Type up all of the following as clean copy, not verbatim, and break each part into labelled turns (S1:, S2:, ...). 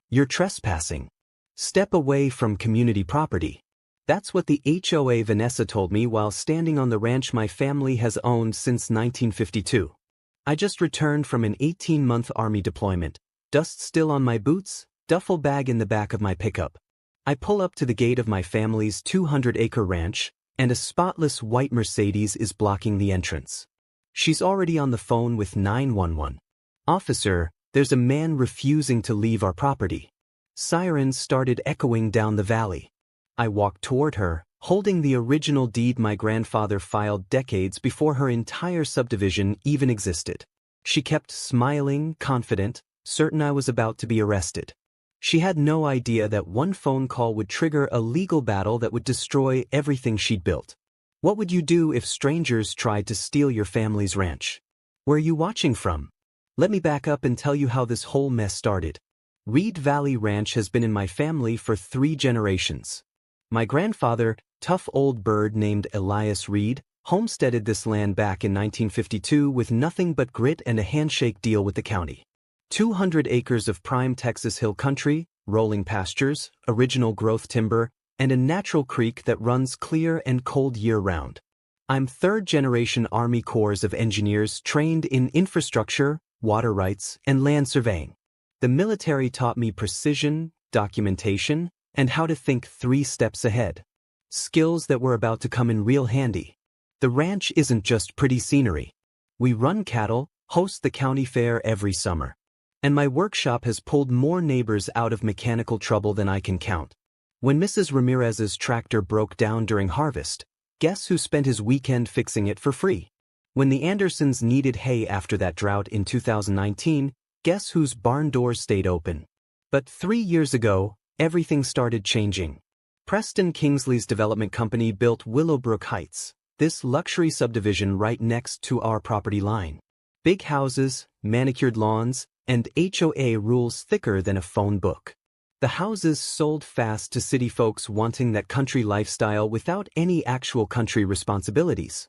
S1: You're trespassing. Step away from community property. That's what the HOA Vanessa told me while standing on the ranch my family has owned since 1952. I just returned from an 18-month Army deployment, dust still on my boots, duffel bag in the back of my pickup. I pull up to the gate of my family's 200-acre ranch, and a spotless white Mercedes is blocking the entrance. She's already on the phone with 911. "Officer, there's a man refusing to leave our property." Sirens started echoing down the valley. I walked toward her, holding the original deed my grandfather filed decades before her entire subdivision even existed. She kept smiling, confident, certain I was about to be arrested. She had no idea that one phone call would trigger a legal battle that would destroy everything she'd built. What would you do if strangers tried to steal your family's ranch? Where are you watching from? Let me back up and tell you how this whole mess started. Reed Valley Ranch has been in my family for 3 generations. My grandfather, tough old bird named Elias Reed, homesteaded this land back in 1952 with nothing but grit and a handshake deal with the county. 200 acres of prime Texas hill country, rolling pastures, original growth timber, and a natural creek that runs clear and cold year-round. I'm 3rd-generation Army Corps of Engineers trained in infrastructure, water rights, and land surveying. The military taught me precision, documentation, and how to think 3 steps ahead. Skills that were about to come in real handy. The ranch isn't just pretty scenery. We run cattle, host the county fair every summer. And my workshop has pulled more neighbors out of mechanical trouble than I can count. When Mrs. Ramirez's tractor broke down during harvest, guess who spent his weekend fixing it for free? When the Andersons needed hay after that drought in 2019, guess whose barn doors stayed open? But 3 years ago, everything started changing. Preston Kingsley's development company built Willowbrook Heights, this luxury subdivision right next to our property line. Big houses, manicured lawns, and HOA rules thicker than a phone book. The houses sold fast to city folks wanting that country lifestyle without any actual country responsibilities.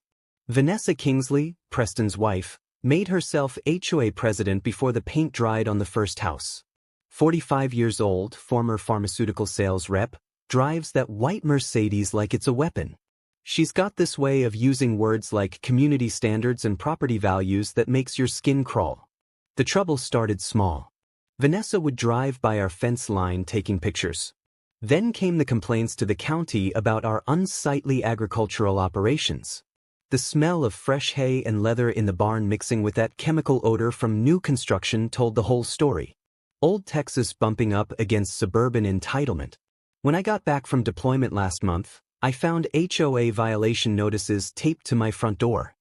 S1: Vanessa Kingsley, Preston's wife, made herself HOA president before the paint dried on the first house. 45 years old, former pharmaceutical sales rep, drives that white Mercedes like it's a weapon. She's got this way of using words like community standards and property values that makes your skin crawl. The trouble started small. Vanessa would drive by our fence line taking pictures. Then came the complaints to the county about our unsightly agricultural operations. The smell of fresh hay and leather in the barn mixing with that chemical odor from new construction told the whole story. Old Texas bumping up against suburban entitlement. When I got back from deployment last month, I found HOA violation notices taped to my front door.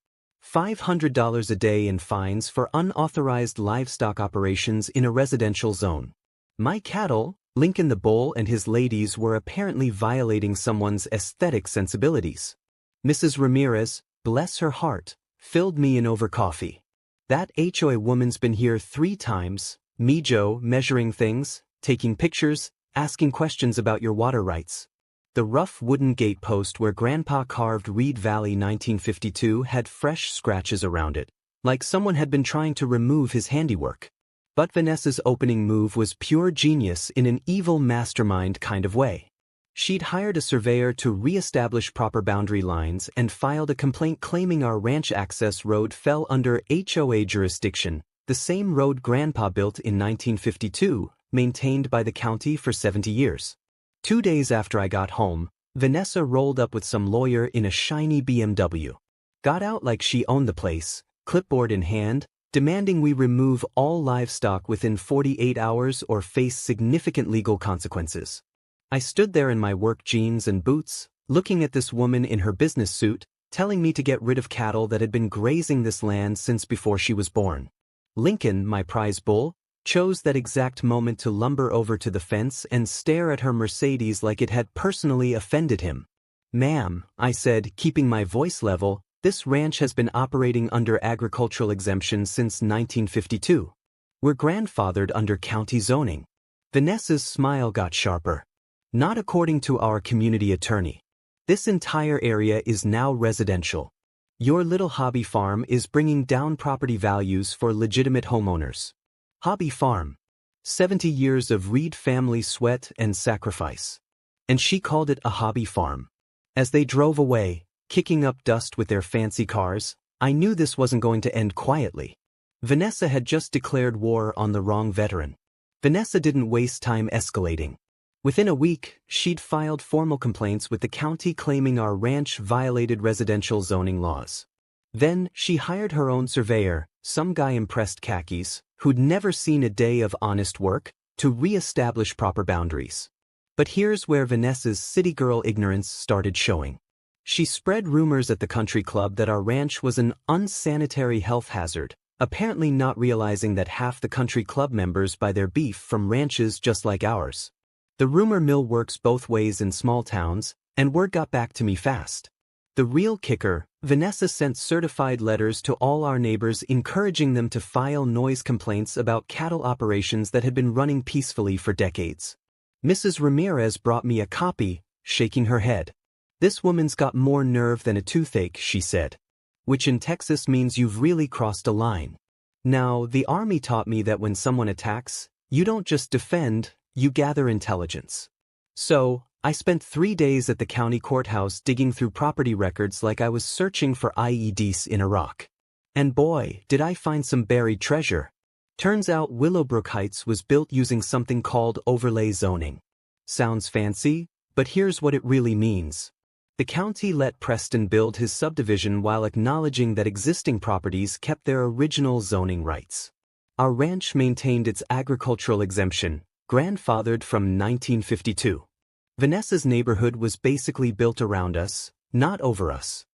S1: $500 a day in fines for unauthorized livestock operations in a residential zone. My cattle, Lincoln the bull and his ladies, were apparently violating someone's aesthetic sensibilities. Mrs. Ramirez, bless her heart, filled me in over coffee. That HOA woman's been here 3 times, me Joe, measuring things, taking pictures, asking questions about your water rights. The rough wooden gate post where Grandpa carved Reed Valley 1952 had fresh scratches around it, like someone had been trying to remove his handiwork. But Vanessa's opening move was pure genius in an evil mastermind kind of way. She'd hired a surveyor to re-establish proper boundary lines and filed a complaint claiming our ranch access road fell under HOA jurisdiction, the same road Grandpa built in 1952, maintained by the county for 70 years. 2 days after I got home, Vanessa rolled up with some lawyer in a shiny BMW. Got out like she owned the place, clipboard in hand, demanding we remove all livestock within 48 hours or face significant legal consequences. I stood there in my work jeans and boots, looking at this woman in her business suit, telling me to get rid of cattle that had been grazing this land since before she was born. Lincoln, my prize bull, chose that exact moment to lumber over to the fence and stare at her Mercedes like it had personally offended him. "Ma'am," I said, keeping my voice level, "this ranch has been operating under agricultural exemption since 1952. We're grandfathered under county zoning." Vanessa's smile got sharper. "Not according to our community attorney. This entire area is now residential. Your little hobby farm is bringing down property values for legitimate homeowners." Hobby farm. 70 years of Reed family sweat and sacrifice. And she called it a hobby farm. As they drove away, kicking up dust with their fancy cars, I knew this wasn't going to end quietly. Vanessa had just declared war on the wrong veteran. Vanessa didn't waste time escalating. Within a week, she'd filed formal complaints with the county claiming our ranch violated residential zoning laws. Then, she hired her own surveyor, some guy in pressed khakis, who'd never seen a day of honest work, to re-establish proper boundaries. But here's where Vanessa's city girl ignorance started showing. She spread rumors at the country club that our ranch was an unsanitary health hazard, apparently not realizing that half the country club members buy their beef from ranches just like ours. The rumor mill works both ways in small towns, and word got back to me fast. The real kicker, Vanessa sent certified letters to all our neighbors encouraging them to file noise complaints about cattle operations that had been running peacefully for decades. Mrs. Ramirez brought me a copy, shaking her head. "This woman's got more nerve than a toothache," she said. Which in Texas means you've really crossed a line. Now, the Army taught me that when someone attacks, you don't just defend, you gather intelligence. So, I spent 3 days at the county courthouse digging through property records like I was searching for IEDs in Iraq. And boy, did I find some buried treasure. Turns out Willowbrook Heights was built using something called overlay zoning. Sounds fancy, but here's what it really means. The county let Preston build his subdivision while acknowledging that existing properties kept their original zoning rights. Our ranch maintained its agricultural exemption, grandfathered from 1952. Vanessa's neighborhood was basically built around us, not over us.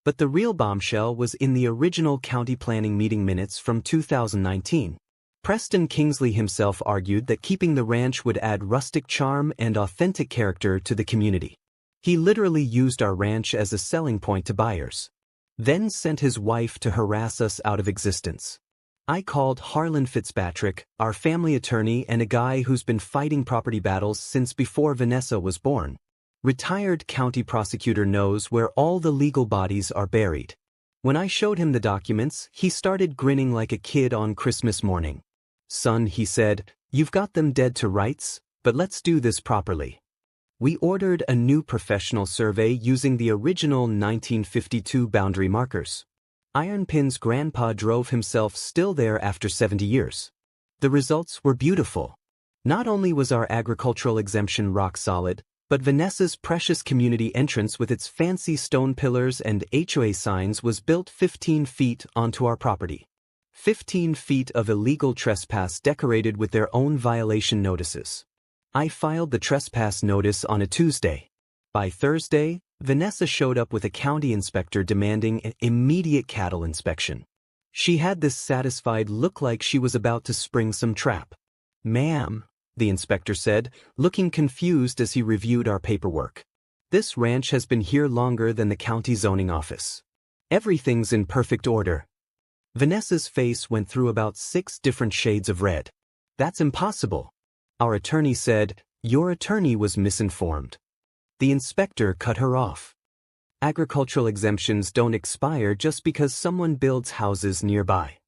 S1: But the real bombshell was in the original county planning meeting minutes from 2019. Preston Kingsley himself argued that keeping the ranch would add rustic charm and authentic character to the community. He literally used our ranch as a selling point to buyers. Then sent his wife to harass us out of existence. I called Harlan Fitzpatrick, our family attorney and a guy who's been fighting property battles since before Vanessa was born. Retired county prosecutor knows where all the legal bodies are buried. When I showed him the documents, he started grinning like a kid on Christmas morning. "Son," he said, "you've got them dead to rights, but let's do this properly." We ordered a new professional survey using the original 1952 boundary markers. Ironpin's grandpa drove himself still there after 70 years. The results were beautiful. Not only was our agricultural exemption rock solid, but Vanessa's precious community entrance with its fancy stone pillars and HOA signs was built 15 feet onto our property. 15 feet of illegal trespass decorated with their own violation notices. I filed the trespass notice on a Tuesday. By Thursday, Vanessa showed up with a county inspector demanding an immediate cattle inspection. She had this satisfied look like she was about to spring some trap. "Ma'am," the inspector said, looking confused as he reviewed our paperwork. "This ranch has been here longer than the county zoning office. Everything's in perfect order." Vanessa's face went through about 6 different shades of red. "That's impossible." Our attorney said, "Your attorney was misinformed." The inspector cut her off. Agricultural exemptions don't expire just because someone builds houses nearby.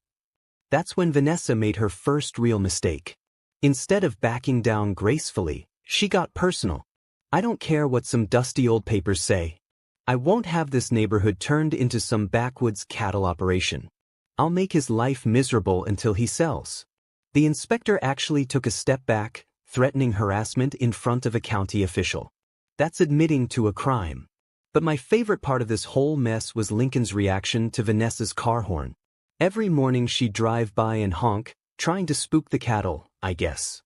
S1: That's when Vanessa made her first real mistake. Instead of backing down gracefully, she got personal. "I don't care what some dusty old papers say. I won't have this neighborhood turned into some backwoods cattle operation. I'll make his life miserable until he sells." The inspector actually took a step back, threatening harassment in front of a county official. That's admitting to a crime. But my favorite part of this whole mess was Lincoln's reaction to Vanessa's car horn. Every morning she'd drive by and honk, trying to spook the cattle, I guess.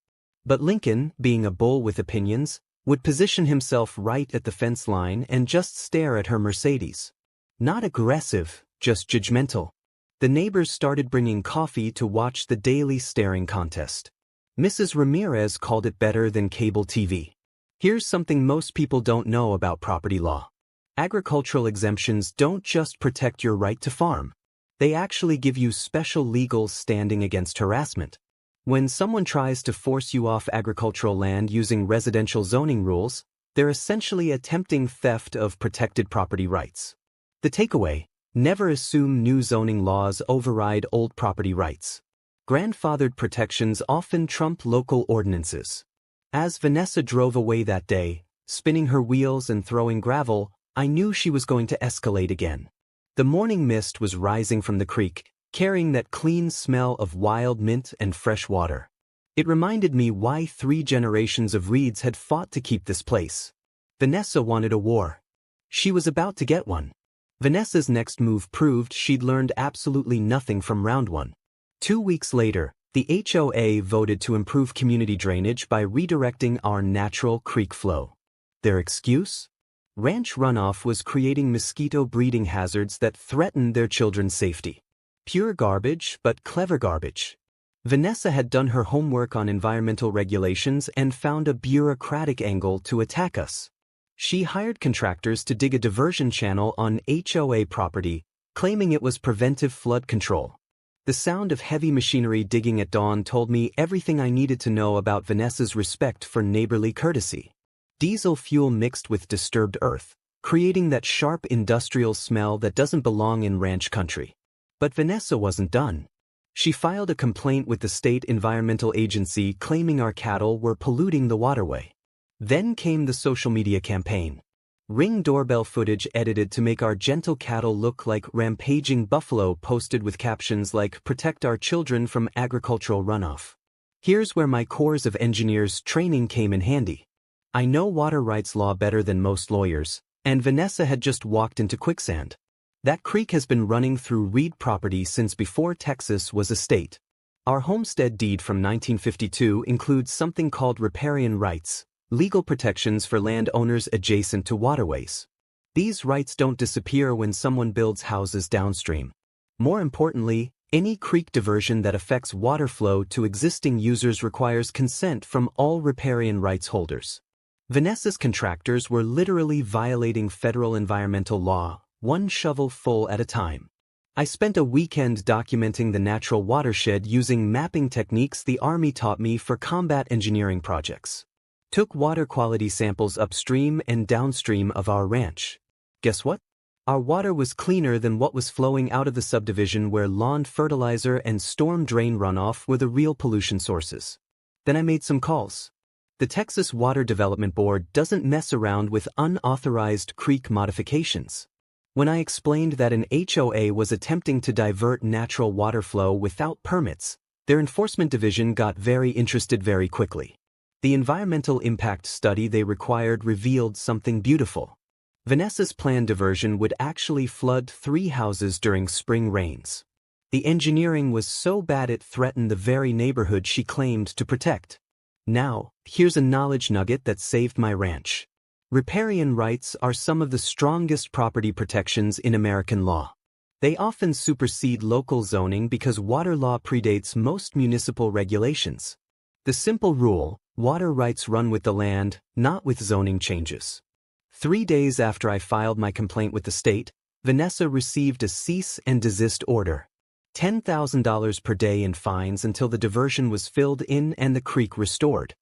S1: But Lincoln, being a bull with opinions, would position himself right at the fence line and just stare at her Mercedes. Not aggressive, just judgmental. The neighbors started bringing coffee to watch the daily staring contest. Mrs. Ramirez called it better than cable TV. Here's something most people don't know about property law. Agricultural exemptions don't just protect your right to farm. They actually give you special legal standing against harassment. When someone tries to force you off agricultural land using residential zoning rules, they're essentially attempting theft of protected property rights. The takeaway: never assume new zoning laws override old property rights. Grandfathered protections often trump local ordinances. As Vanessa drove away that day, spinning her wheels and throwing gravel, I knew she was going to escalate again. The morning mist was rising from the creek, carrying that clean smell of wild mint and fresh water. It reminded me why 3 generations of Reeds had fought to keep this place. Vanessa wanted a war. She was about to get one. Vanessa's next move proved she'd learned absolutely nothing from round 1. 2 weeks later, the HOA voted to improve community drainage by redirecting our natural creek flow. Their excuse? Ranch runoff was creating mosquito breeding hazards that threatened their children's safety. Pure garbage, but clever garbage. Vanessa had done her homework on environmental regulations and found a bureaucratic angle to attack us. She hired contractors to dig a diversion channel on HOA property, claiming it was preventive flood control. The sound of heavy machinery digging at dawn told me everything I needed to know about Vanessa's respect for neighborly courtesy. Diesel fuel mixed with disturbed earth, creating that sharp industrial smell that doesn't belong in ranch country. But Vanessa wasn't done. She filed a complaint with the state environmental agency claiming our cattle were polluting the waterway. Then came the social media campaign. Ring doorbell footage edited to make our gentle cattle look like rampaging buffalo, posted with captions like "Protect our children from agricultural runoff." Here's where my Corps of Engineers training came in handy. I know water rights law better than most lawyers, and Vanessa had just walked into quicksand. That creek has been running through Reed property since before Texas was a state. Our homestead deed from 1952 includes something called riparian rights, legal protections for landowners adjacent to waterways. These rights don't disappear when someone builds houses downstream. More importantly, any creek diversion that affects water flow to existing users requires consent from all riparian rights holders. Vanessa's contractors were literally violating federal environmental law, one shovel full at a time. I spent a weekend documenting the natural watershed using mapping techniques the Army taught me for combat engineering projects. Took water quality samples upstream and downstream of our ranch. Guess what? Our water was cleaner than what was flowing out of the subdivision where lawn fertilizer and storm drain runoff were the real pollution sources. Then I made some calls. The Texas Water Development Board doesn't mess around with unauthorized creek modifications. When I explained that an HOA was attempting to divert natural water flow without permits, their enforcement division got very interested very quickly. The environmental impact study they required revealed something beautiful. Vanessa's planned diversion would actually flood 3 houses during spring rains. The engineering was so bad it threatened the very neighborhood she claimed to protect. Now, here's a knowledge nugget that saved my ranch. Riparian rights are some of the strongest property protections in American law. They often supersede local zoning because water law predates most municipal regulations. The simple rule: water rights run with the land, not with zoning changes. 3 days after I filed my complaint with the state, Vanessa received a cease and desist order. $10,000 per day in fines until the diversion was filled in and the creek restored.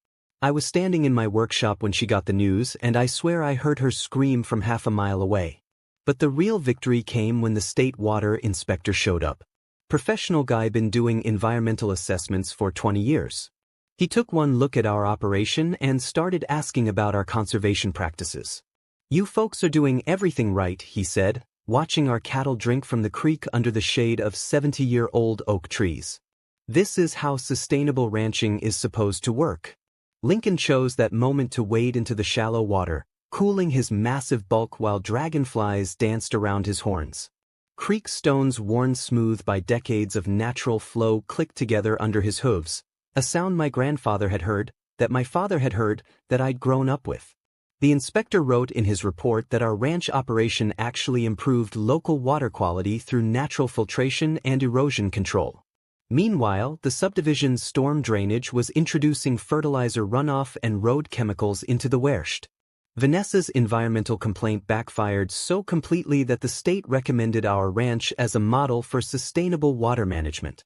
S1: I was standing in my workshop when she got the news, and I swear I heard her scream from half a mile away. But the real victory came when the state water inspector showed up. Professional guy, been doing environmental assessments for 20 years. He took one look at our operation and started asking about our conservation practices. "You folks are doing everything right," he said, watching our cattle drink from the creek under the shade of 70-year-old oak trees. "This is how sustainable ranching is supposed to work." Lincoln chose that moment to wade into the shallow water, cooling his massive bulk while dragonflies danced around his horns. Creek stones worn smooth by decades of natural flow clicked together under his hooves, a sound my grandfather had heard, that my father had heard, that I'd grown up with. The inspector wrote in his report that our ranch operation actually improved local water quality through natural filtration and erosion control. Meanwhile, the subdivision's storm drainage was introducing fertilizer runoff and road chemicals into the watershed. Vanessa's environmental complaint backfired so completely that the state recommended our ranch as a model for sustainable water management.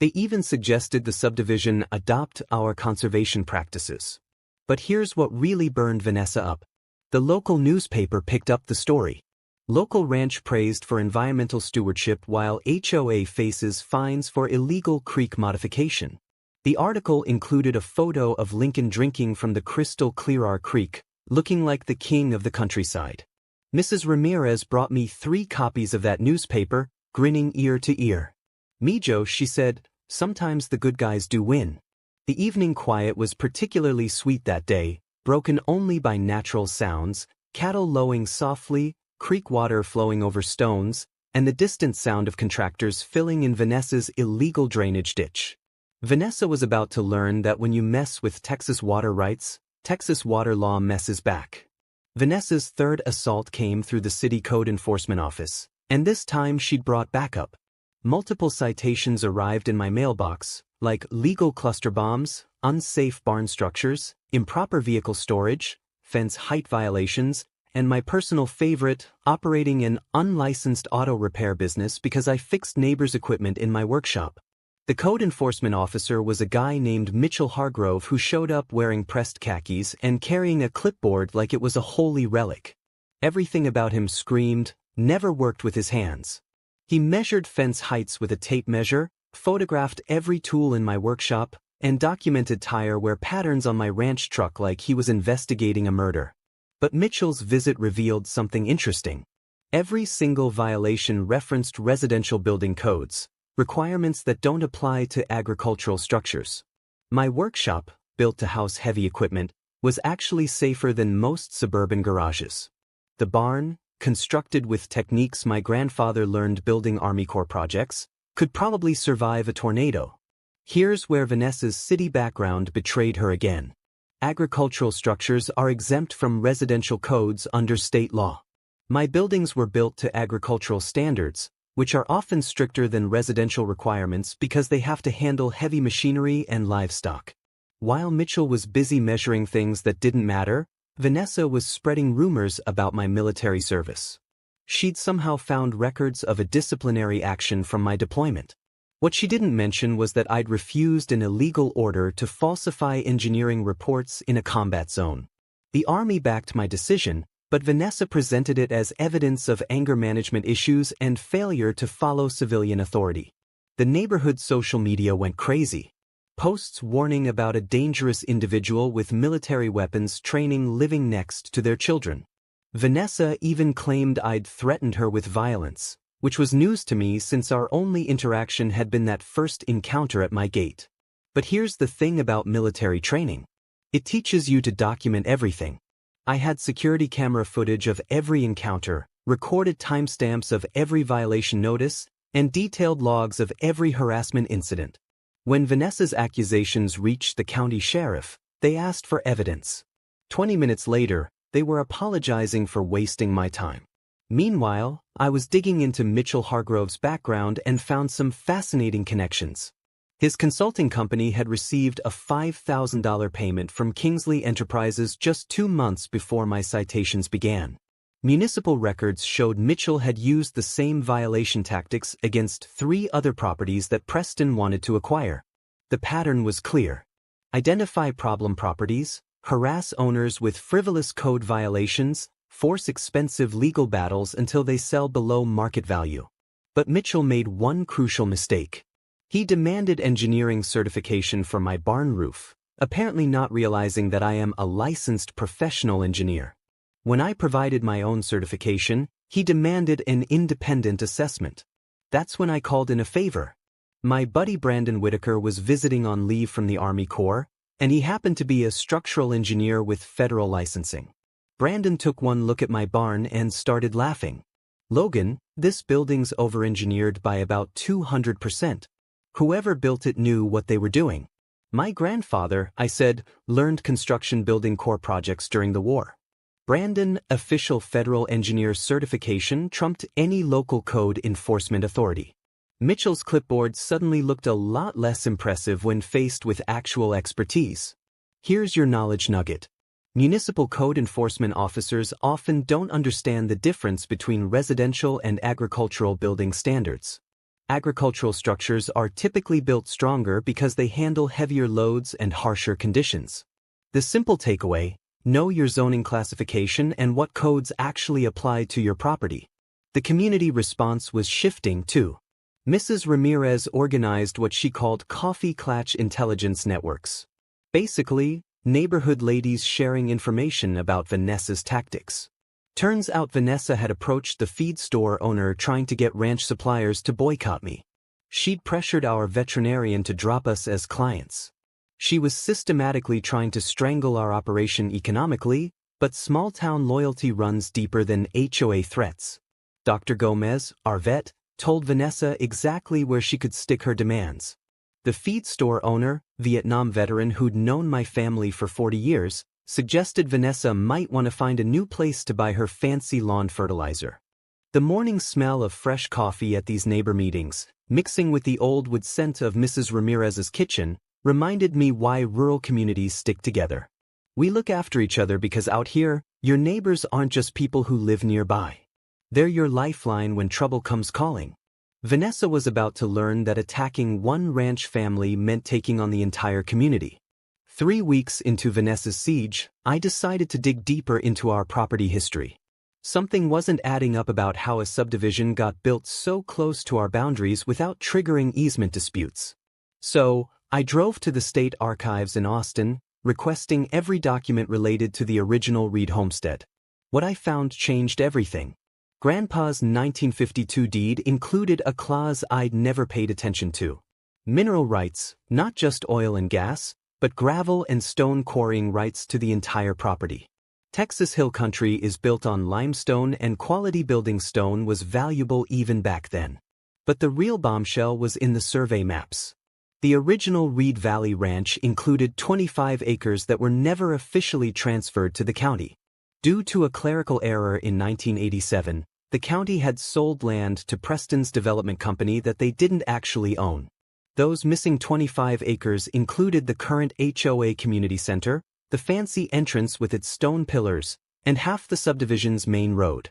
S1: They even suggested the subdivision adopt our conservation practices. But here's what really burned Vanessa up. The local newspaper picked up the story. Local ranch praised for environmental stewardship while HOA faces fines for illegal creek modification. The article included a photo of Lincoln drinking from the crystal clear creek, looking like the king of the countryside. Mrs. Ramirez brought me 3 copies of that newspaper, grinning ear to ear. "Mijo," she said, "sometimes the good guys do win." The evening quiet was particularly sweet that day, broken only by natural sounds, cattle lowing softly, creek water flowing over stones, and the distant sound of contractors filling in Vanessa's illegal drainage ditch. Vanessa was about to learn that when you mess with Texas water rights, Texas water law messes back. Vanessa's third assault came through the city code enforcement office, and this time she'd brought backup. Multiple citations arrived in my mailbox, like legal cluster bombs, unsafe barn structures, improper vehicle storage, fence height violations, and my personal favorite, operating an unlicensed auto repair business because I fixed neighbors' equipment in my workshop. The code enforcement officer was a guy named Mitchell Hargrove who showed up wearing pressed khakis and carrying a clipboard like it was a holy relic. Everything about him screamed, never worked with his hands. He measured fence heights with a tape measure, photographed every tool in my workshop, and documented tire wear patterns on my ranch truck like he was investigating a murder. But Mitchell's visit revealed something interesting. Every single violation referenced residential building codes, requirements that don't apply to agricultural structures. My workshop, built to house heavy equipment, was actually safer than most suburban garages. The barn, constructed with techniques my grandfather learned building Army Corps projects, could probably survive a tornado. Here's where Vanessa's city background betrayed her again. Agricultural structures are exempt from residential codes under state law. My buildings were built to agricultural standards, which are often stricter than residential requirements because they have to handle heavy machinery and livestock. While Mitchell was busy measuring things that didn't matter, Vanessa was spreading rumors about my military service. She'd somehow found records of a disciplinary action from my deployment. What she didn't mention was that I'd refused an illegal order to falsify engineering reports in a combat zone. The Army backed my decision, but Vanessa presented it as evidence of anger management issues and failure to follow civilian authority. The neighborhood social media went crazy. Posts warning about a dangerous individual with military weapons training living next to their children. Vanessa even claimed I'd threatened her with violence, which was news to me since our only interaction had been that first encounter at my gate. But here's the thing about military training. It teaches you to document everything. I had security camera footage of every encounter, recorded timestamps of every violation notice, and detailed logs of every harassment incident. When Vanessa's accusations reached the county sheriff, they asked for evidence. 20 minutes later, they were apologizing for wasting my time. Meanwhile, I was digging into Mitchell Hargrove's background and found some fascinating connections. His consulting company had received a $5,000 payment from Kingsley Enterprises just 2 months before my citations began. Municipal records showed Mitchell had used the same violation tactics against 3 other properties that Preston wanted to acquire. The pattern was clear. Identify problem properties, harass owners with frivolous code violations, force expensive legal battles until they sell below market value. But Mitchell made one crucial mistake. He demanded engineering certification for my barn roof, apparently not realizing that I am a licensed professional engineer. When I provided my own certification, he demanded an independent assessment. That's when I called in a favor. My buddy Brandon Whitaker was visiting on leave from the Army Corps, and he happened to be a structural engineer with federal licensing. Brandon took one look at my barn and started laughing. "Logan, this building's over-engineered by about 200%. Whoever built it knew what they were doing." "My grandfather," I said, "learned construction building core projects during the war." Brandon, official federal engineer certification trumped any local code enforcement authority. Mitchell's clipboard suddenly looked a lot less impressive when faced with actual expertise. Here's your knowledge nugget. Municipal code enforcement officers often don't understand the difference between residential and agricultural building standards. Agricultural structures are typically built stronger because they handle heavier loads and harsher conditions. The simple takeaway: know your zoning classification and what codes actually apply to your property. The community response was shifting too. Mrs. Ramirez organized what she called coffee klatch intelligence networks. Basically, neighborhood ladies sharing information about Vanessa's tactics. Turns out Vanessa had approached the feed store owner trying to get ranch suppliers to boycott me. She'd pressured our veterinarian to drop us as clients. She was systematically trying to strangle our operation economically, but small-town loyalty runs deeper than HOA threats. Dr. Gomez, our vet, told Vanessa exactly where she could stick her demands. The feed store owner, Vietnam veteran who'd known my family for 40 years, suggested Vanessa might want to find a new place to buy her fancy lawn fertilizer. The morning smell of fresh coffee at these neighbor meetings, mixing with the old wood scent of Mrs. Ramirez's kitchen, reminded me why rural communities stick together. We look after each other because out here, your neighbors aren't just people who live nearby. They're your lifeline when trouble comes calling. Vanessa was about to learn that attacking one ranch family meant taking on the entire community. 3 weeks into Vanessa's siege, I decided to dig deeper into our property history. Something wasn't adding up about how a subdivision got built so close to our boundaries without triggering easement disputes. So, I drove to the state archives in Austin, requesting every document related to the original Reed homestead. What I found changed everything. Grandpa's 1952 deed included a clause I'd never paid attention to. Mineral rights, not just oil and gas, but gravel and stone quarrying rights to the entire property. Texas Hill Country is built on limestone and quality building stone was valuable even back then. But the real bombshell was in the survey maps. The original Reed Valley Ranch included 25 acres that were never officially transferred to the county. Due to a clerical error in 1987, the county had sold land to Preston's development company that they didn't actually own. Those missing 25 acres included the current HOA community center, the fancy entrance with its stone pillars, and half the subdivision's main road.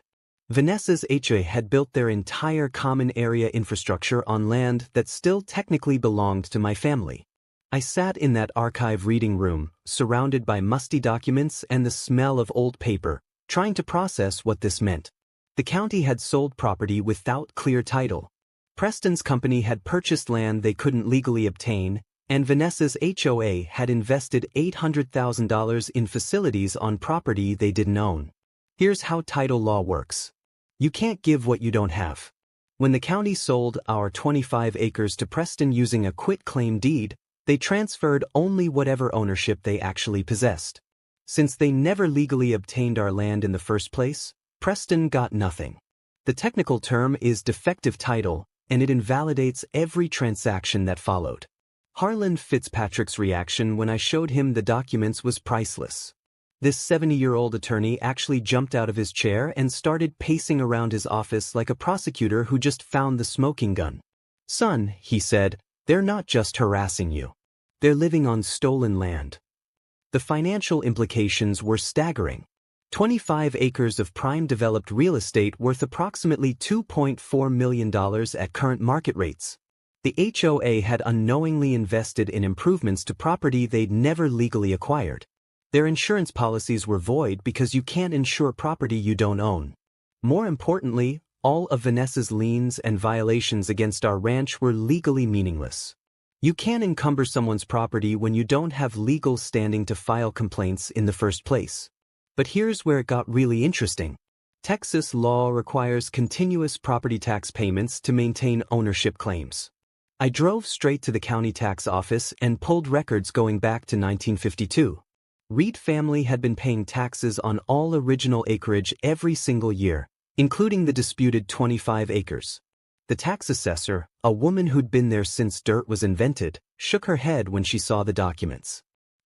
S1: Vanessa's HOA had built their entire common area infrastructure on land that still technically belonged to my family. I sat in that archive reading room, surrounded by musty documents and the smell of old paper, trying to process what this meant. The county had sold property without clear title. Preston's company had purchased land they couldn't legally obtain, and Vanessa's HOA had invested $800,000 in facilities on property they didn't own. Here's how title law works. You can't give what you don't have. When the county sold our 25 acres to Preston using a quitclaim deed, they transferred only whatever ownership they actually possessed. Since they never legally obtained our land in the first place, Preston got nothing. The technical term is defective title, and it invalidates every transaction that followed. Harlan Fitzpatrick's reaction when I showed him the documents was priceless. This 70-year-old attorney actually jumped out of his chair and started pacing around his office like a prosecutor who just found the smoking gun. "Son," he said, "they're not just harassing you. They're living on stolen land." The financial implications were staggering. 25 acres of prime developed real estate worth approximately $2.4 million at current market rates. The HOA had unknowingly invested in improvements to property they'd never legally acquired. Their insurance policies were void because you can't insure property you don't own. More importantly, all of Vanessa's liens and violations against our ranch were legally meaningless. You can't encumber someone's property when you don't have legal standing to file complaints in the first place. But here's where it got really interesting. Texas law requires continuous property tax payments to maintain ownership claims. I drove straight to the county tax office and pulled records going back to 1952. Reed family had been paying taxes on all original acreage every single year, including the disputed 25 acres. The tax assessor, a woman who'd been there since dirt was invented, shook her head when she saw the documents.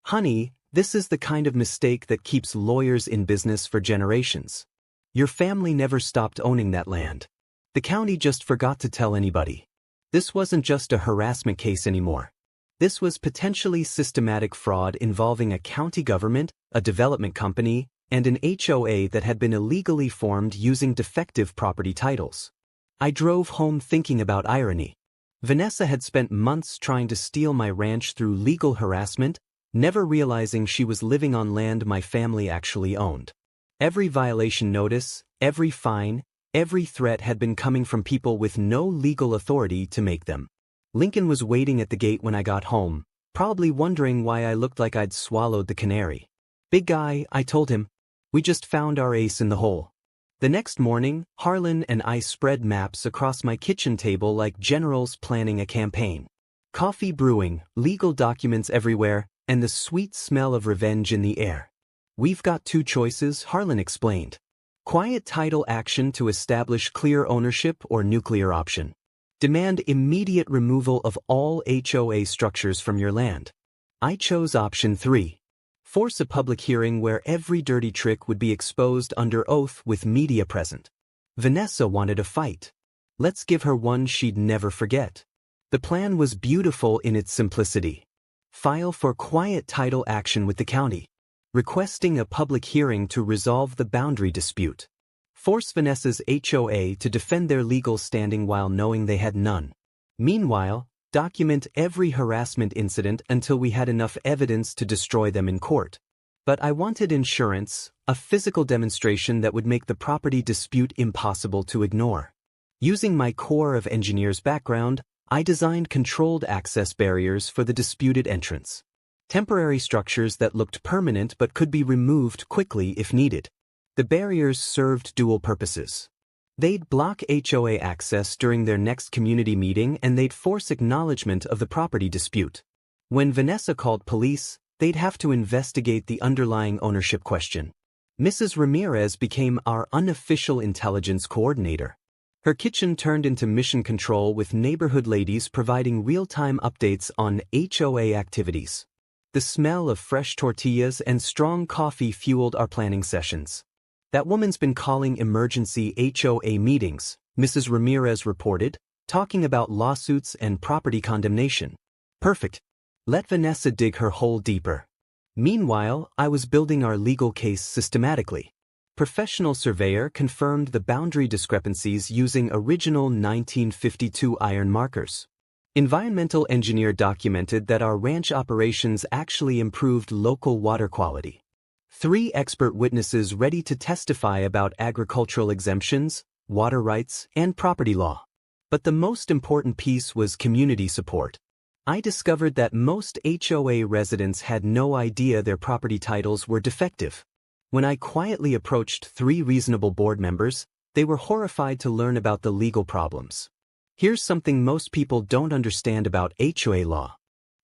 S1: "Honey, this is the kind of mistake that keeps lawyers in business for generations. Your family never stopped owning that land. The county just forgot to tell anybody." This wasn't just a harassment case anymore. This was potentially systematic fraud involving a county government, a development company, and an HOA that had been illegally formed using defective property titles. I drove home thinking about irony. Vanessa had spent months trying to steal my ranch through legal harassment, never realizing she was living on land my family actually owned. Every violation notice, every fine, Every threat had been coming from people with no legal authority to make them. Lincoln was waiting at the gate when I got home, probably wondering why I looked like I'd swallowed the canary. "Big guy," I told him. "We just found our ace in the hole." The next morning, Harlan and I spread maps across my kitchen table like generals planning a campaign. Coffee brewing, legal documents everywhere, and the sweet smell of revenge in the air. "We've got two choices," Harlan explained. "Quiet title action to establish clear ownership or nuclear option. Demand immediate removal of all HOA structures from your land." I chose option 3. Force a public hearing where every dirty trick would be exposed under oath with media present. Vanessa wanted a fight. Let's give her one she'd never forget. The plan was beautiful in its simplicity. File for quiet title action with the county, requesting a public hearing to resolve the boundary dispute. Force Vanessa's HOA to defend their legal standing while knowing they had none. Meanwhile, document every harassment incident until we had enough evidence to destroy them in court. But I wanted insurance, a physical demonstration that would make the property dispute impossible to ignore. Using my Corps of Engineers background, I designed controlled access barriers for the disputed entrance. Temporary structures that looked permanent but could be removed quickly if needed. The barriers served dual purposes. They'd block HOA access during their next community meeting and they'd force acknowledgement of the property dispute. When Vanessa called police, they'd have to investigate the underlying ownership question. Mrs. Ramirez became our unofficial intelligence coordinator. Her kitchen turned into mission control with neighborhood ladies providing real-time updates on HOA activities. The smell of fresh tortillas and strong coffee fueled our planning sessions. "That woman's been calling emergency HOA meetings," Mrs. Ramirez reported, talking about lawsuits and property condemnation. "Perfect. Let Vanessa dig her hole deeper." Meanwhile, I was building our legal case systematically. Professional surveyor confirmed the boundary discrepancies using original 1952 iron markers. Environmental engineer documented that our ranch operations actually improved local water quality. 3 expert witnesses ready to testify about agricultural exemptions, water rights, and property law. But the most important piece was community support. I discovered that most HOA residents had no idea their property titles were defective. When I quietly approached 3 reasonable board members, they were horrified to learn about the legal problems. Here's something most people don't understand about HOA law.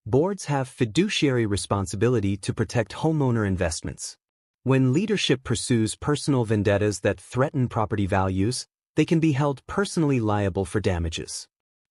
S1: Boards have fiduciary responsibility to protect homeowner investments. When leadership pursues personal vendettas that threaten property values, they can be held personally liable for damages.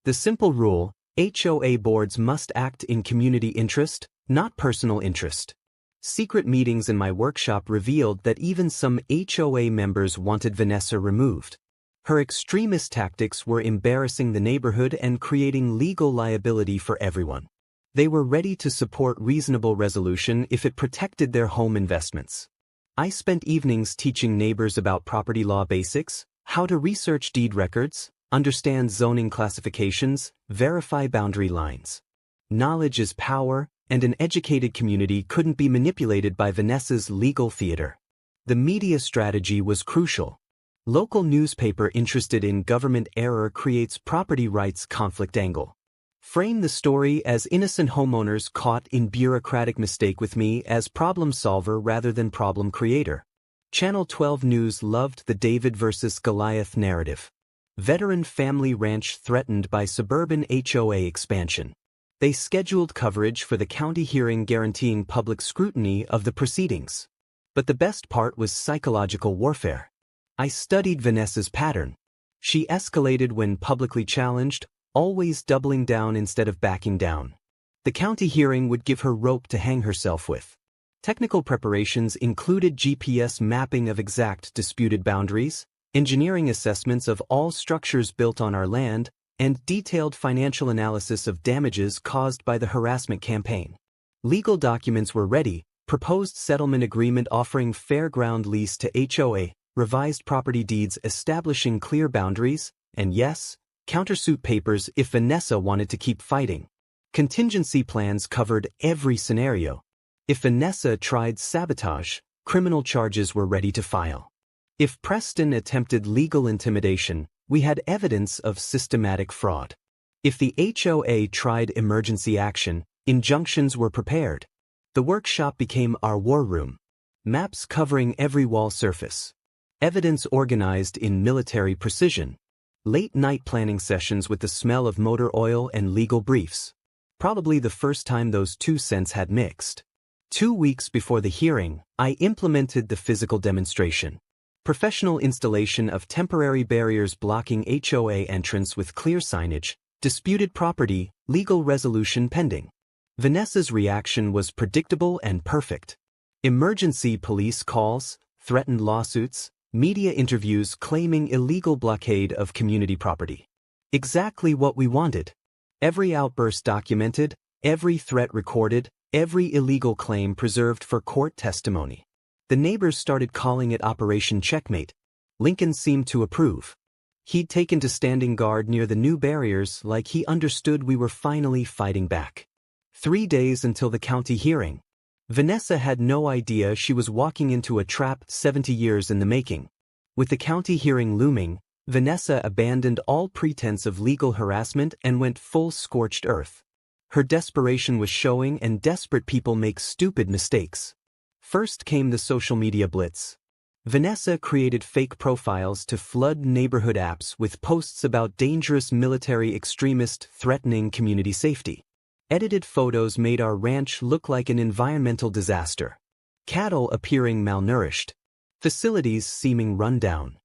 S1: The simple rule: HOA boards must act in community interest, not personal interest. Secret meetings in my workshop revealed that even some HOA members wanted Vanessa removed. Her extremist tactics were embarrassing the neighborhood and creating legal liability for everyone. They were ready to support reasonable resolution if it protected their home investments. I spent evenings teaching neighbors about property law basics, how to research deed records, understand zoning classifications, verify boundary lines. Knowledge is power, and an educated community couldn't be manipulated by Vanessa's legal theater. The media strategy was crucial. Local newspaper interested in government error creates property rights conflict angle. Frame the story as innocent homeowners caught in bureaucratic mistake with me as problem solver rather than problem creator. Channel 12 News loved the David versus Goliath narrative. Veteran family ranch threatened by suburban HOA expansion. They scheduled coverage for the county hearing guaranteeing public scrutiny of the proceedings. But the best part was psychological warfare. I studied Vanessa's pattern. She escalated when publicly challenged, always doubling down instead of backing down. The county hearing would give her rope to hang herself with. Technical preparations included GPS mapping of exact disputed boundaries, engineering assessments of all structures built on our land, and detailed financial analysis of damages caused by the harassment campaign. Legal documents were ready: proposed settlement agreement offering fair ground lease to HOA, revised property deeds establishing clear boundaries, and yes, countersuit papers if Vanessa wanted to keep fighting. Contingency plans covered every scenario. If Vanessa tried sabotage, criminal charges were ready to file. If Preston attempted legal intimidation, we had evidence of systematic fraud. If the HOA tried emergency action, injunctions were prepared. The workshop became our war room. Maps covering every wall surface. Evidence organized in military precision. Late-night planning sessions with the smell of motor oil and legal briefs. Probably the first time those two scents had mixed. 2 weeks before the hearing, I implemented the physical demonstration. Professional installation of temporary barriers blocking HOA entrance with clear signage, disputed property, legal resolution pending. Vanessa's reaction was predictable and perfect. Emergency police calls, threatened lawsuits, media interviews claiming illegal blockade of community property. Exactly what we wanted. Every outburst documented, every threat recorded, every illegal claim preserved for court testimony. The neighbors started calling it Operation Checkmate. Lincoln seemed to approve. He'd taken to standing guard near the new barriers like he understood we were finally fighting back. 3 days until the county hearing. Vanessa had no idea she was walking into a trap 70 years in the making. With the county hearing looming, Vanessa abandoned all pretense of legal harassment and went full scorched earth. Her desperation was showing, and desperate people make stupid mistakes. First came the social media blitz. Vanessa created fake profiles to flood neighborhood apps with posts about dangerous military extremists threatening community safety. Edited photos made our ranch look like an environmental disaster. Cattle appearing malnourished. Facilities seeming run down.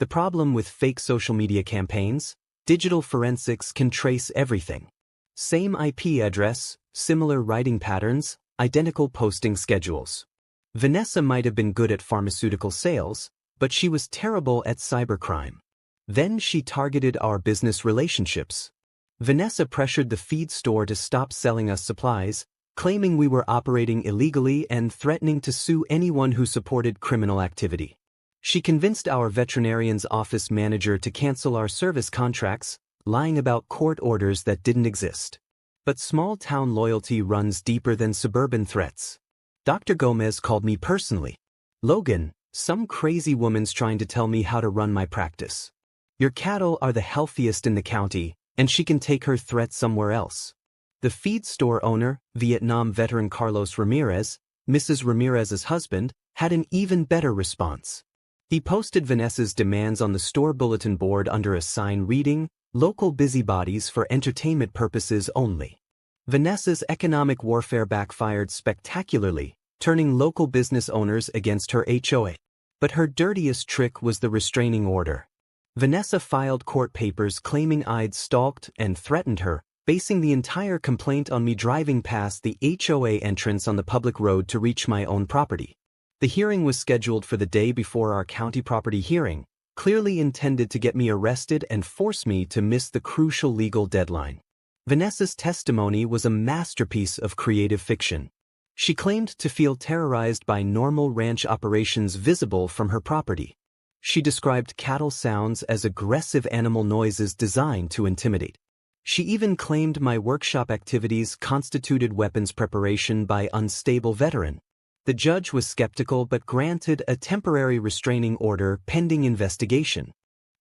S1: The problem with fake social media campaigns? Digital forensics can trace everything. Same IP address, similar writing patterns, identical posting schedules. Vanessa might have been good at pharmaceutical sales, but she was terrible at cybercrime. Then she targeted our business relationships. Vanessa pressured the feed store to stop selling us supplies, claiming we were operating illegally and threatening to sue anyone who supported criminal activity. She convinced our veterinarian's office manager to cancel our service contracts, lying about court orders that didn't exist. But small-town loyalty runs deeper than suburban threats. Dr. Gomez called me personally. "Logan, some crazy woman's trying to tell me how to run my practice. Your cattle are the healthiest in the county, and she can take her threat somewhere else." The feed store owner, Vietnam veteran Carlos Ramirez, Mrs. Ramirez's husband, had an even better response. He posted Vanessa's demands on the store bulletin board under a sign reading, "Local busybodies for entertainment purposes only." Vanessa's economic warfare backfired spectacularly, turning local business owners against her HOA. But her dirtiest trick was the restraining order. Vanessa filed court papers claiming I'd stalked and threatened her, basing the entire complaint on me driving past the HOA entrance on the public road to reach my own property. The hearing was scheduled for the day before our county property hearing, clearly intended to get me arrested and force me to miss the crucial legal deadline. Vanessa's testimony was a masterpiece of creative fiction. She claimed to feel terrorized by normal ranch operations visible from her property. She described cattle sounds as aggressive animal noises designed to intimidate. She even claimed my workshop activities constituted weapons preparation by unstable veteran. The judge was skeptical but granted a temporary restraining order pending investigation.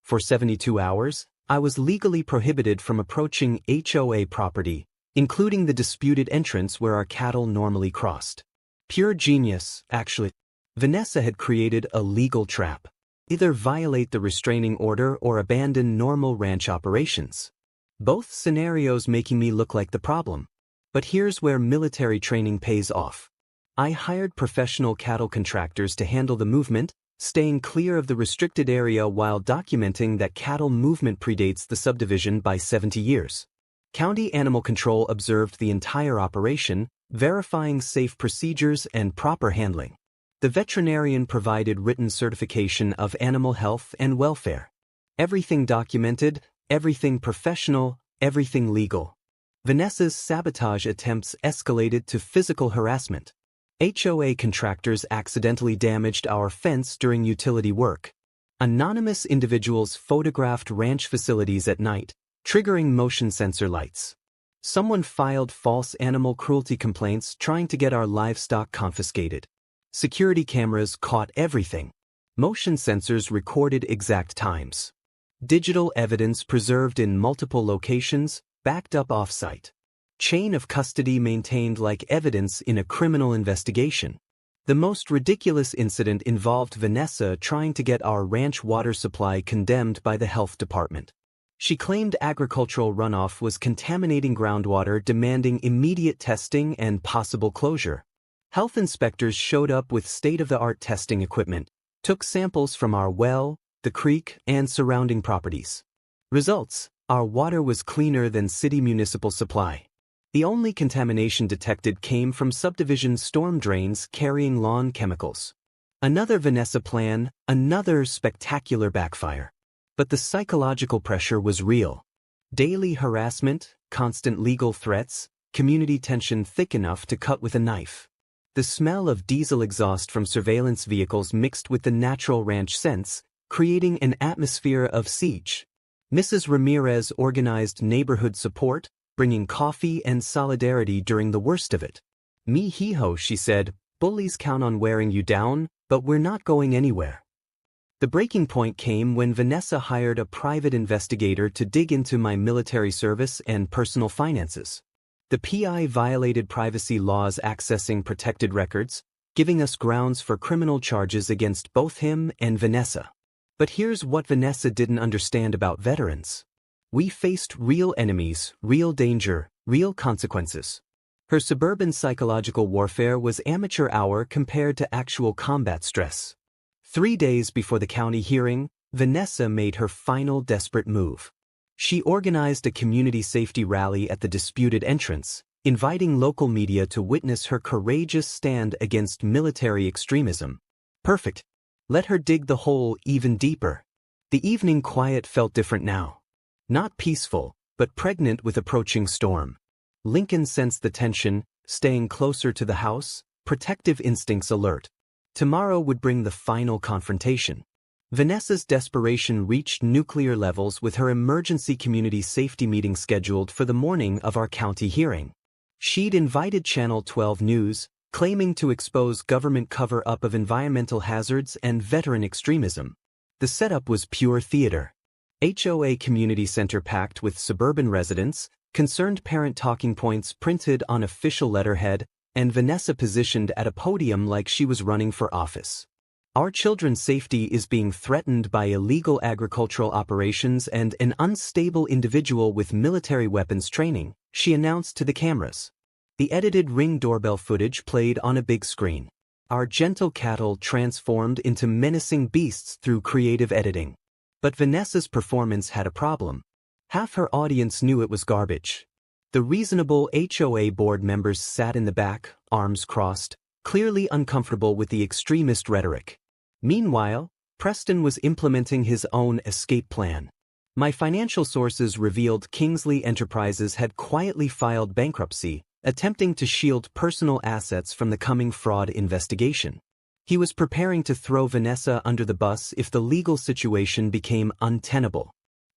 S1: For 72 hours, I was legally prohibited from approaching HOA property, including the disputed entrance where our cattle normally crossed. Pure genius, actually. Vanessa had created a legal trap. Either violate the restraining order or abandon normal ranch operations. Both scenarios making me look like the problem. But here's where military training pays off. I hired professional cattle contractors to handle the movement, staying clear of the restricted area while documenting that cattle movement predates the subdivision by 70 years. County Animal Control observed the entire operation, verifying safe procedures and proper handling. The veterinarian provided written certification of animal health and welfare. Everything documented, everything professional, everything legal. Vanessa's sabotage attempts escalated to physical harassment. HOA contractors accidentally damaged our fence during utility work. Anonymous individuals photographed ranch facilities at night, triggering motion sensor lights. Someone filed false animal cruelty complaints trying to get our livestock confiscated. Security cameras caught everything. Motion sensors recorded exact times. Digital evidence preserved in multiple locations, backed up off-site. Chain of custody maintained like evidence in a criminal investigation. The most ridiculous incident involved Vanessa trying to get our ranch water supply condemned by the health department. She claimed agricultural runoff was contaminating groundwater, demanding immediate testing and possible closure. Health inspectors showed up with state-of-the-art testing equipment, took samples from our well, the creek, and surrounding properties. Results: our water was cleaner than city municipal supply. The only contamination detected came from subdivision storm drains carrying lawn chemicals. Another Vanessa plan, another spectacular backfire. But the psychological pressure was real. Daily harassment, constant legal threats, community tension thick enough to cut with a knife. The smell of diesel exhaust from surveillance vehicles mixed with the natural ranch scents, creating an atmosphere of siege. Mrs. Ramirez organized neighborhood support, bringing coffee and solidarity during the worst of it. "Me-hee-ho," she said, "bullies count on wearing you down, but we're not going anywhere." The breaking point came when Vanessa hired a private investigator to dig into my military service and personal finances. The PI violated privacy laws accessing protected records, giving us grounds for criminal charges against both him and Vanessa. But here's what Vanessa didn't understand about veterans. We faced real enemies, real danger, real consequences. Her suburban psychological warfare was amateur hour compared to actual combat stress. 3 days before the county hearing, Vanessa made her final desperate move. She organized a community safety rally at the disputed entrance, inviting local media to witness her courageous stand against military extremism. Perfect. Let her dig the hole even deeper. The evening quiet felt different now. Not peaceful, but pregnant with approaching storm. Lincoln sensed the tension, staying closer to the house, protective instincts alert. Tomorrow would bring the final confrontation. Vanessa's desperation reached nuclear levels with her emergency community safety meeting scheduled for the morning of our county hearing. She'd invited Channel 12 News, claiming to expose government cover-up of environmental hazards and veteran extremism. The setup was pure theater. HOA Community Center packed with suburban residents, concerned parent talking points printed on official letterhead, and Vanessa positioned at a podium like she was running for office. Our children's safety is being threatened by illegal agricultural operations and an unstable individual with military weapons training, she announced to the cameras. The edited Ring doorbell footage played on a big screen. Our gentle cattle transformed into menacing beasts through creative editing. But Vanessa's performance had a problem. Half her audience knew it was garbage. The reasonable HOA board members sat in the back, arms crossed, clearly uncomfortable with the extremist rhetoric. Meanwhile, Preston was implementing his own escape plan. My financial sources revealed Kingsley Enterprises had quietly filed bankruptcy, attempting to shield personal assets from the coming fraud investigation. He was preparing to throw Vanessa under the bus if the legal situation became untenable.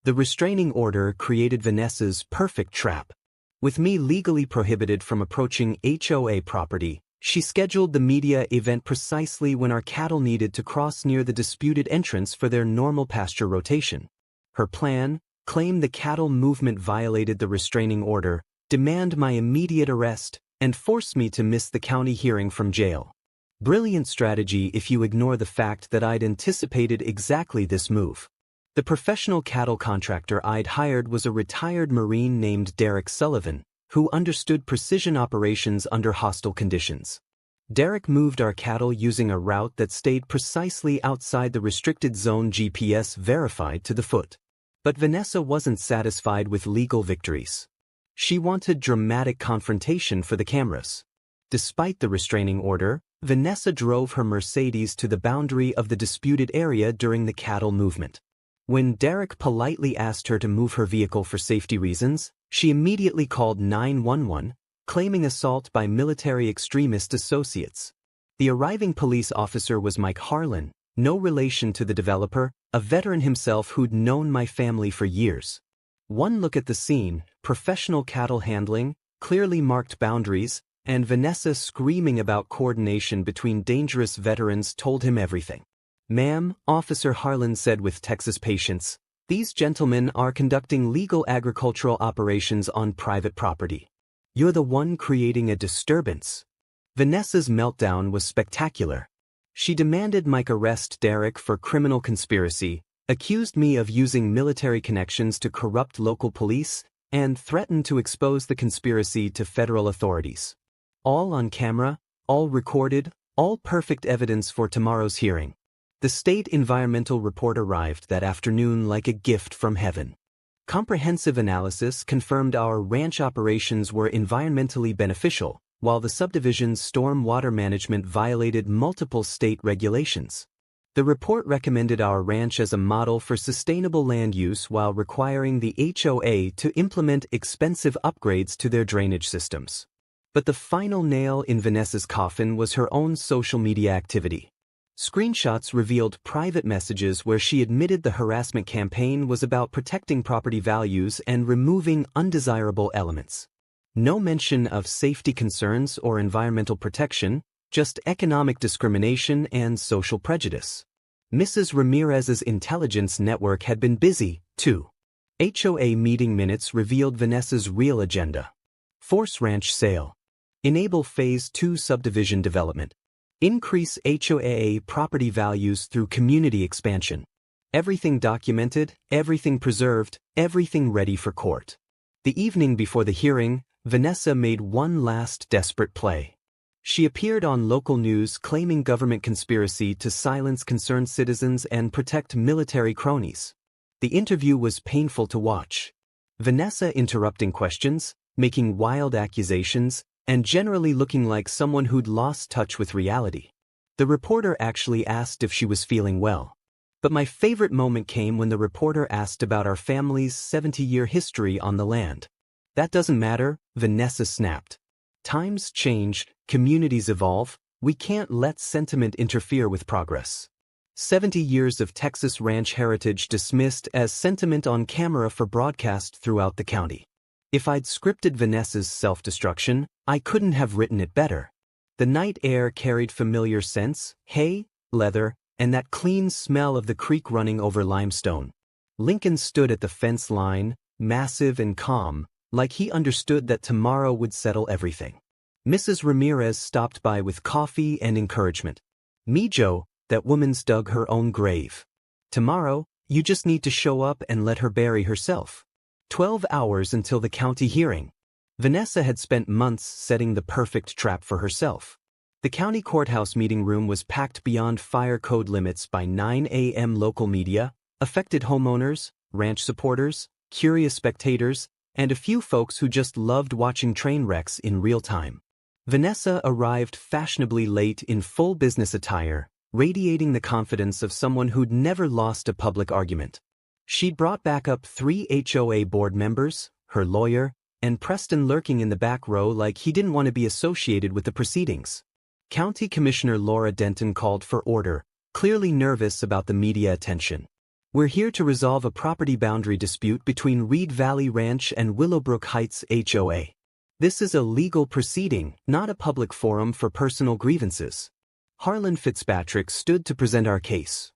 S1: The restraining order created Vanessa's perfect trap. With me legally prohibited from approaching HOA property, she scheduled the media event precisely when our cattle needed to cross near the disputed entrance for their normal pasture rotation. Her plan: claim the cattle movement violated the restraining order, demand my immediate arrest, and force me to miss the county hearing from jail. Brilliant strategy if you ignore the fact that I'd anticipated exactly this move. The professional cattle contractor I'd hired was a retired Marine named Derek Sullivan, who understood precision operations under hostile conditions. Derek moved our cattle using a route that stayed precisely outside the restricted zone GPS verified to the foot. But Vanessa wasn't satisfied with legal victories. She wanted dramatic confrontation for the cameras. Despite the restraining order, Vanessa drove her Mercedes to the boundary of the disputed area during the cattle movement. When Derek politely asked her to move her vehicle for safety reasons, she immediately called 911, claiming assault by military extremist associates. The arriving police officer was Mike Harlan, no relation to the developer, a veteran himself who'd known my family for years. One look at the scene, professional cattle handling, clearly marked boundaries, and Vanessa screaming about coordination between dangerous veterans told him everything. "Ma'am," Officer Harlan said with Texas patience, "these gentlemen are conducting legal agricultural operations on private property. You're the one creating a disturbance." Vanessa's meltdown was spectacular. She demanded Mike arrest Derek for criminal conspiracy, accused me of using military connections to corrupt local police, and threatened to expose the conspiracy to federal authorities. All on camera, all recorded, all perfect evidence for tomorrow's hearing. The state environmental report arrived that afternoon like a gift from heaven. Comprehensive analysis confirmed our ranch operations were environmentally beneficial, while the subdivision's storm water management violated multiple state regulations. The report recommended our ranch as a model for sustainable land use while requiring the HOA to implement expensive upgrades to their drainage systems. But the final nail in Vanessa's coffin was her own social media activity. Screenshots revealed private messages where she admitted the harassment campaign was about protecting property values and removing undesirable elements. No mention of safety concerns or environmental protection, just economic discrimination and social prejudice. Mrs. Ramirez's intelligence network had been busy, too. HOA meeting minutes revealed Vanessa's real agenda. Force ranch sale. Enable Phase 2 subdivision development. Increase HOA property values through community expansion. Everything documented, everything preserved, everything ready for court. The evening before the hearing, Vanessa made one last desperate play. She appeared on local news claiming government conspiracy to silence concerned citizens and protect military cronies. The interview was painful to watch. Vanessa interrupting questions, making wild accusations, and generally looking like someone who'd lost touch with reality. The reporter actually asked if she was feeling well. But my favorite moment came when the reporter asked about our family's 70-year history on the land. "That doesn't matter," Vanessa snapped. "Times change, communities evolve, we can't let sentiment interfere with progress." 70 years of Texas ranch heritage dismissed as sentiment on camera for broadcast throughout the county. If I'd scripted Vanessa's self-destruction, I couldn't have written it better. The night air carried familiar scents, hay, leather, and that clean smell of the creek running over limestone. Lincoln stood at the fence line, massive and calm, like he understood that tomorrow would settle everything. Mrs. Ramirez stopped by with coffee and encouragement. "Me, Joe, that woman's dug her own grave. Tomorrow, you just need to show up and let her bury herself." 12 hours until the county hearing. Vanessa had spent months setting the perfect trap for herself. The county courthouse meeting room was packed beyond fire code limits by 9 a.m. local media, affected homeowners, ranch supporters, curious spectators, and a few folks who just loved watching train wrecks in real time. Vanessa arrived fashionably late in full business attire, radiating the confidence of someone who'd never lost a public argument. She'd brought back up 3 HOA board members, her lawyer, and Preston lurking in the back row like he didn't want to be associated with the proceedings. County Commissioner Laura Denton called for order, clearly nervous about the media attention. "We're here to resolve a property boundary dispute between Reed Valley Ranch and Willowbrook Heights HOA. This is a legal proceeding, not a public forum for personal grievances." Harlan Fitzpatrick stood to present our case.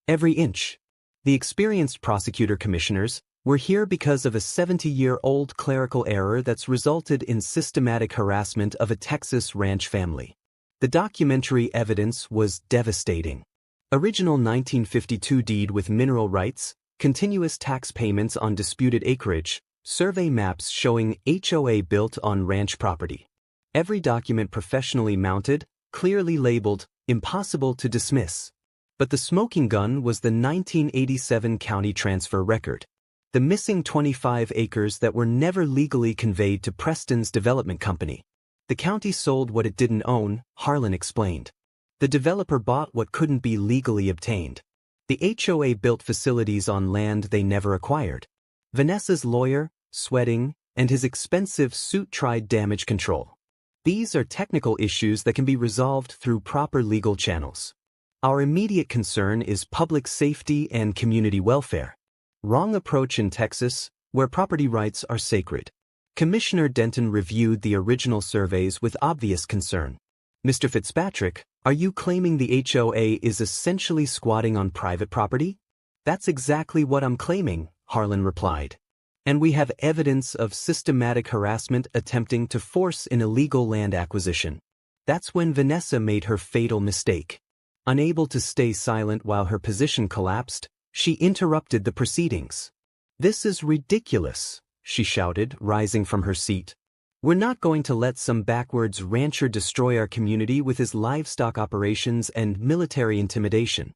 S1: "Every inch." The experienced prosecutor commissioners, "We're here because of a 70-year-old clerical error that's resulted in systematic harassment of a Texas ranch family." The documentary evidence was devastating. Original 1952 deed with mineral rights, continuous tax payments on disputed acreage, survey maps showing HOA built on ranch property. Every document professionally mounted, clearly labeled, impossible to dismiss. But the smoking gun was the 1987 county transfer record. The missing 25 acres that were never legally conveyed to Preston's development company. The county sold what it didn't own, Harlan explained. The developer bought what couldn't be legally obtained. The HOA built facilities on land they never acquired. Vanessa's lawyer, sweating, and his expensive suit tried damage control. These are technical issues that can be resolved through proper legal channels. Our immediate concern is public safety and community welfare. Wrong approach in Texas, where property rights are sacred. Commissioner Denton reviewed the original surveys with obvious concern. "Mr. Fitzpatrick, Are you claiming the HOA is essentially squatting on private property? That's exactly what I'm claiming, Harlan replied. And we have evidence of systematic harassment attempting to force an illegal land acquisition. That's when Vanessa made her fatal mistake. Unable to stay silent while her position collapsed, she interrupted the proceedings. "This is ridiculous," she shouted, rising from her seat. "We're not going to let some backwards rancher destroy our community with his livestock operations and military intimidation."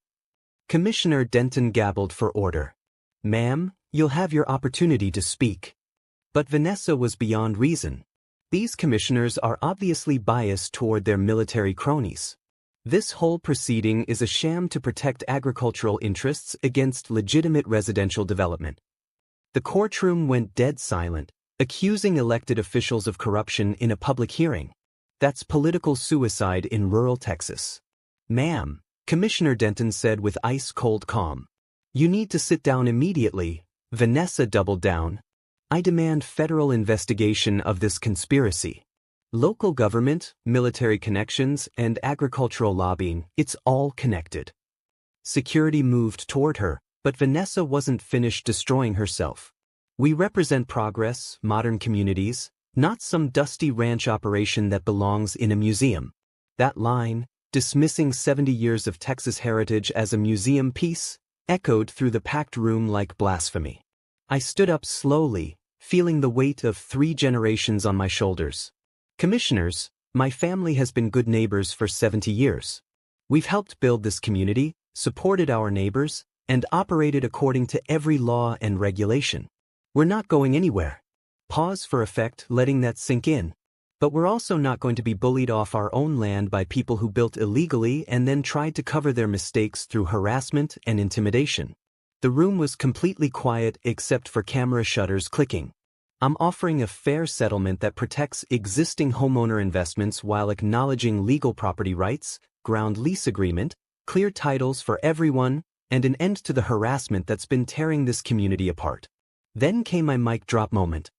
S1: Commissioner Denton gabbled for order. "Ma'am, you'll have your opportunity to speak." But Vanessa was beyond reason. These commissioners are obviously biased toward their military cronies. This whole proceeding is a sham to protect agricultural interests against legitimate residential development. The courtroom went dead silent, accusing elected officials of corruption in a public hearing. That's political suicide in rural Texas. "Ma'am," Commissioner Denton said with ice-cold calm, "you need to sit down immediately." Vanessa doubled down. "I demand federal investigation of this conspiracy. Local government, military connections, and agricultural lobbying, it's all connected." Security moved toward her, but Vanessa wasn't finished destroying herself. "We represent progress, modern communities, not some dusty ranch operation that belongs in a museum." That line, dismissing 70 years of Texas heritage as a museum piece, echoed through the packed room like blasphemy. I stood up slowly, feeling the weight of 3 generations on my shoulders. "Commissioners, my family has been good neighbors for 70 years. We've helped build this community, supported our neighbors, and operated according to every law and regulation. We're not going anywhere." Pause for effect, letting that sink in. "But we're also not going to be bullied off our own land by people who built illegally and then tried to cover their mistakes through harassment and intimidation." The room was completely quiet except for camera shutters clicking. "I'm offering a fair settlement that protects existing homeowner investments while acknowledging legal property rights, ground lease agreement, clear titles for everyone, and an end to the harassment that's been tearing this community apart." Then came my mic drop moment.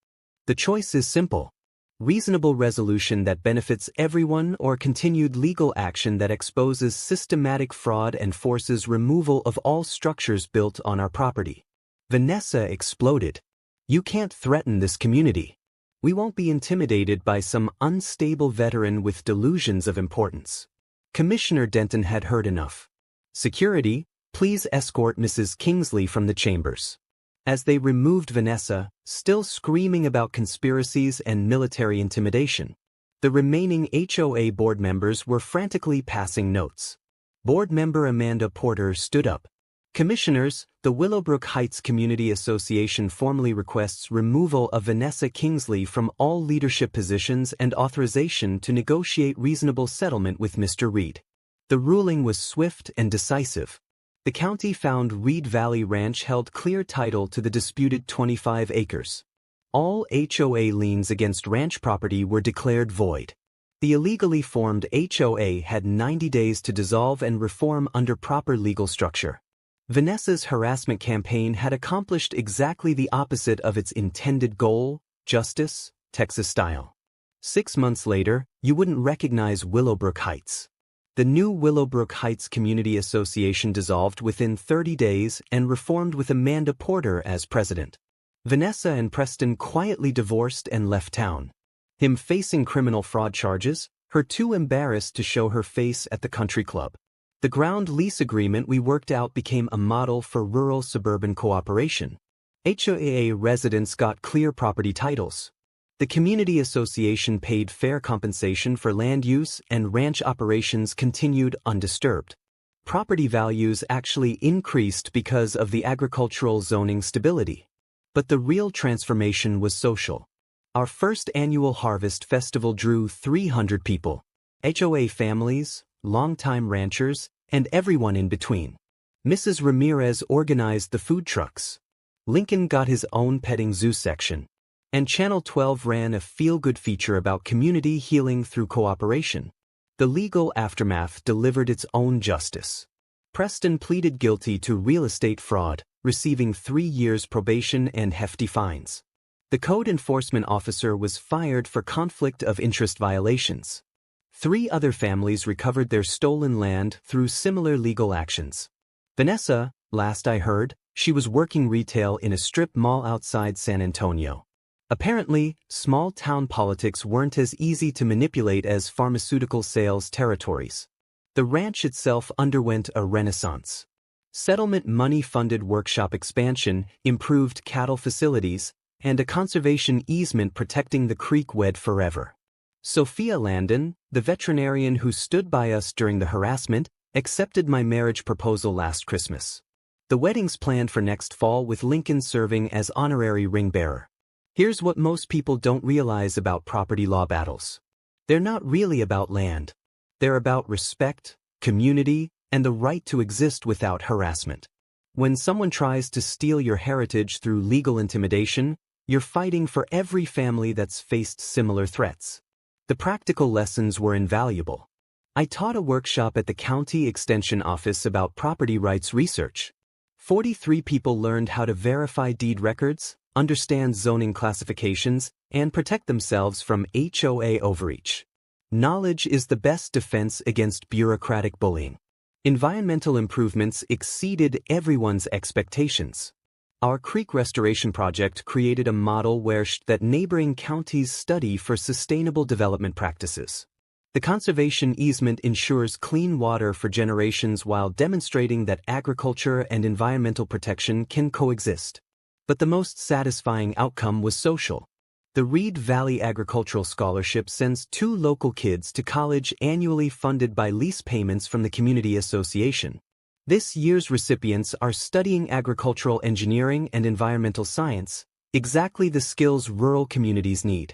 S1: The choice is simple: reasonable resolution that benefits everyone or continued legal action that exposes systematic fraud and forces removal of all structures built on our property. Vanessa exploded. "You can't threaten this community. We won't be intimidated by some unstable veteran with delusions of importance." Commissioner Denton had heard enough. "Security, please escort Mrs. Kingsley from the chambers." As they removed Vanessa, still screaming about conspiracies and military intimidation, the remaining HOA board members were frantically passing notes. Board member Amanda Porter stood up. "Commissioners, the Willowbrook Heights Community Association formally requests removal of Vanessa Kingsley from all leadership positions and authorization to negotiate reasonable settlement with Mr. Reed." The ruling was swift and decisive. The county found Reed Valley Ranch held clear title to the disputed 25 acres. All HOA liens against ranch property were declared void. The illegally formed HOA had 90 days to dissolve and reform under proper legal structure. Vanessa's harassment campaign had accomplished exactly the opposite of its intended goal: justice, Texas style. 6 months later, you wouldn't recognize Willowbrook Heights. The new Willowbrook Heights Community Association dissolved within 30 days and reformed with Amanda Porter as president. Vanessa and Preston quietly divorced and left town. Him facing criminal fraud charges, her too embarrassed to show her face at the country club. The ground lease agreement we worked out became a model for rural-suburban cooperation. HOA residents got clear property titles. The community association paid fair compensation for land use, and ranch operations continued undisturbed. Property values actually increased because of the agricultural zoning stability. But the real transformation was social. Our first annual harvest festival drew 300 people: HOA families, longtime ranchers, and everyone in between. Mrs. Ramirez organized the food trucks. Lincoln got his own petting zoo section. And Channel 12 ran a feel-good feature about community healing through cooperation. The legal aftermath delivered its own justice. Preston pleaded guilty to real estate fraud, receiving 3 years probation and hefty fines. The code enforcement officer was fired for conflict of interest violations. 3 other families recovered their stolen land through similar legal actions. Vanessa, last I heard, she was working retail in a strip mall outside San Antonio. Apparently, small-town politics weren't as easy to manipulate as pharmaceutical sales territories. The ranch itself underwent a renaissance. Settlement money-funded workshop expansion, improved cattle facilities, and a conservation easement protecting the creek wed forever. Sophia Landon, the veterinarian who stood by us during the harassment, accepted my marriage proposal last Christmas. The wedding's planned for next fall with Lincoln serving as honorary ring bearer. Here's what most people don't realize about property law battles. They're not really about land. They're about respect, community, and the right to exist without harassment. When someone tries to steal your heritage through legal intimidation, you're fighting for every family that's faced similar threats. The practical lessons were invaluable. I taught a workshop at the County Extension Office about property rights research. 43 people learned how to verify deed records, understand zoning classifications, and protect themselves from HOA overreach. Knowledge is the best defense against bureaucratic bullying. Environmental improvements exceeded everyone's expectations. Our creek restoration project created a model where that neighboring counties study for sustainable development practices. The conservation easement ensures clean water for generations while demonstrating that agriculture and environmental protection can coexist. But the most satisfying outcome was social. The Reed Valley Agricultural Scholarship sends 2 local kids to college annually funded by lease payments from the Community Association. This year's recipients are studying agricultural engineering and environmental science, exactly the skills rural communities need.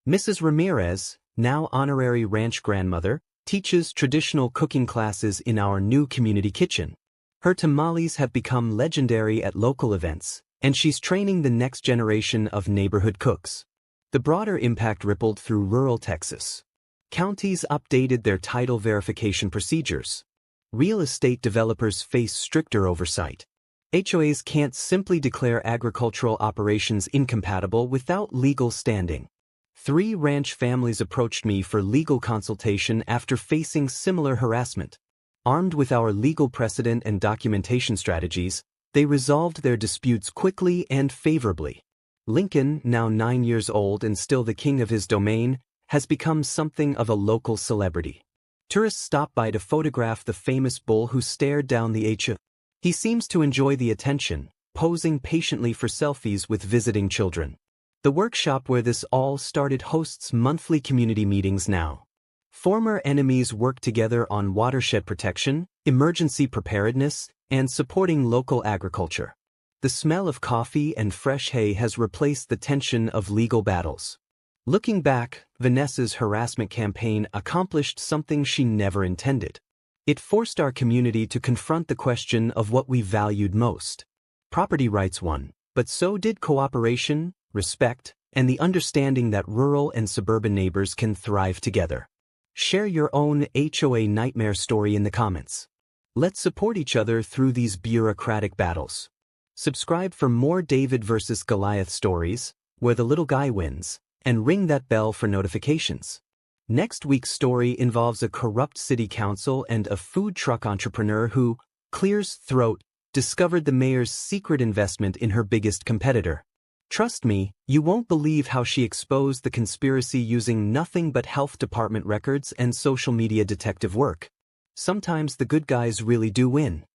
S1: Mrs. Ramirez, now honorary ranch grandmother, teaches traditional cooking classes in our new community kitchen. Her tamales have become legendary at local events, and she's training the next generation of neighborhood cooks. The broader impact rippled through rural Texas. Counties updated their title verification procedures. Real estate developers face stricter oversight. HOAs can't simply declare agricultural operations incompatible without legal standing. 3 ranch families approached me for legal consultation after facing similar harassment. Armed with our legal precedent and documentation strategies, they resolved their disputes quickly and favorably. Lincoln, now 9 years old and still the king of his domain, has become something of a local celebrity. Tourists stop by to photograph the famous bull who stared down the HOA. He seems to enjoy the attention, posing patiently for selfies with visiting children. The workshop where this all started hosts monthly community meetings now. Former enemies work together on watershed protection, emergency preparedness, and supporting local agriculture. The smell of coffee and fresh hay has replaced the tension of legal battles. Looking back, Vanessa's harassment campaign accomplished something she never intended. It forced our community to confront the question of what we valued most. Property rights won, but so did cooperation, respect, and the understanding that rural and suburban neighbors can thrive together. Share your own HOA nightmare story in the comments. Let's support each other through these bureaucratic battles. Subscribe for more David versus Goliath stories, where the little guy wins, and ring that bell for notifications. Next week's story involves a corrupt city council and a food truck entrepreneur who, clears throat, discovered the mayor's secret investment in her biggest competitor. Trust me, you won't believe how she exposed the conspiracy using nothing but health department records and social media detective work. Sometimes the good guys really do win.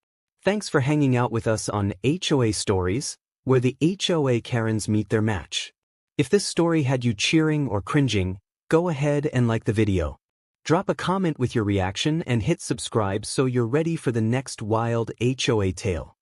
S1: Thanks for hanging out with us on HOA Stories, where the HOA Karens meet their match. If this story had you cheering or cringing, go ahead and like the video. Drop a comment with your reaction and hit subscribe so you're ready for the next wild HOA tale.